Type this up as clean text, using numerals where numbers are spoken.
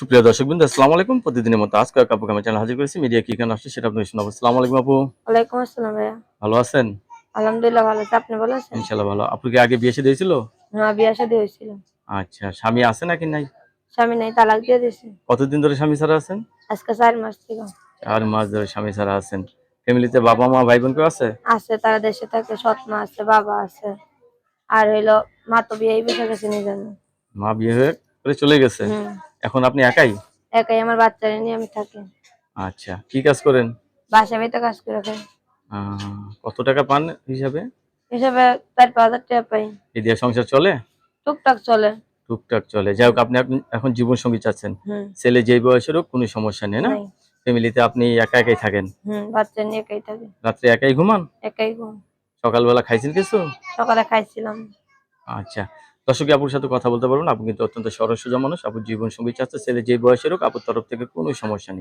সুপ্রিয় দর্শকবৃন্দ, আসসালামু আলাইকুম। প্রতিদিনের মতো আজকে আপুকে আমার চ্যানেল হাজির করেছি। মিডিয়া কি কেন আসছে সেটা আপনাদের শোনাবো। আসসালামু আলাইকুম আপু, ওয়ালাইকুম আসসালাম ভাইয়া। ভালো আছেন? আলহামদুলিল্লাহ ভালো আছি। আপনি ভালো আছেন? ইনশাআল্লাহ ভালো। আপু কি আগে বিয়ে শাদী হয়েছিল? না, বিয়া শাদী হয়েছিল। আচ্ছা, স্বামী আছে নাকি নাই? স্বামী নাই, তালাক দিয়ে দিয়েছে। কতদিন ধরে স্বামী ছাড়া আছেন? আজকে 4 মাস থেকে। 4 মাস ধরে স্বামী ছাড়া আছেন। ফ্যামিলিতে বাবা মা ভাই বোন কেউ আছে? আছে, তারা দেশে থাকে, সৎ মা আছে, বাবা আছে। আর হইলো মা তো বিয়েই বসে গেছে নিজের। মা বিয়ে হয়ে করে চলে গেছে। হুম। এখন আপনি একাই? একাই, আমার বাচ্চারা নিয়ে আমি থাকি। আচ্ছা, কি কাজ করেন? বাসা বাড়িতে কাজ করে খাই। কত টাকা পান হিসাবে? হিসাবে 4-5 হাজার টাকা পাই। এই দিয়ে সংসার চলে? টুকটাক চলে। টুকটাক চলে। যাই হোক, আপনি এখন জীবন সঙ্গী চাচ্ছেন। হুম। ছেলে যেই বয়সের হোক কোনো সমস্যা নেই, না? নাই। ফ্যামিলিতে আপনি একা একাই থাকেন। বাচ্চা নিয়ে একাই থাকি। রাত্রে একাই ঘুমান? একাই ঘুম। সকালবেলা খাইছেন কিছু? সকালে খাইছিলাম। আচ্ছা, দর্শক আপুর সাথে কথা বলতে পারবেন। আপু কিন্তু অত্যন্ত সরল সোজা মানুষ। আপুর জীবন সঙ্গী চাচ্ছে, ছেলে যে বয়সের হোক আপুর তরফ থেকে কোনো সমস্যা নেই।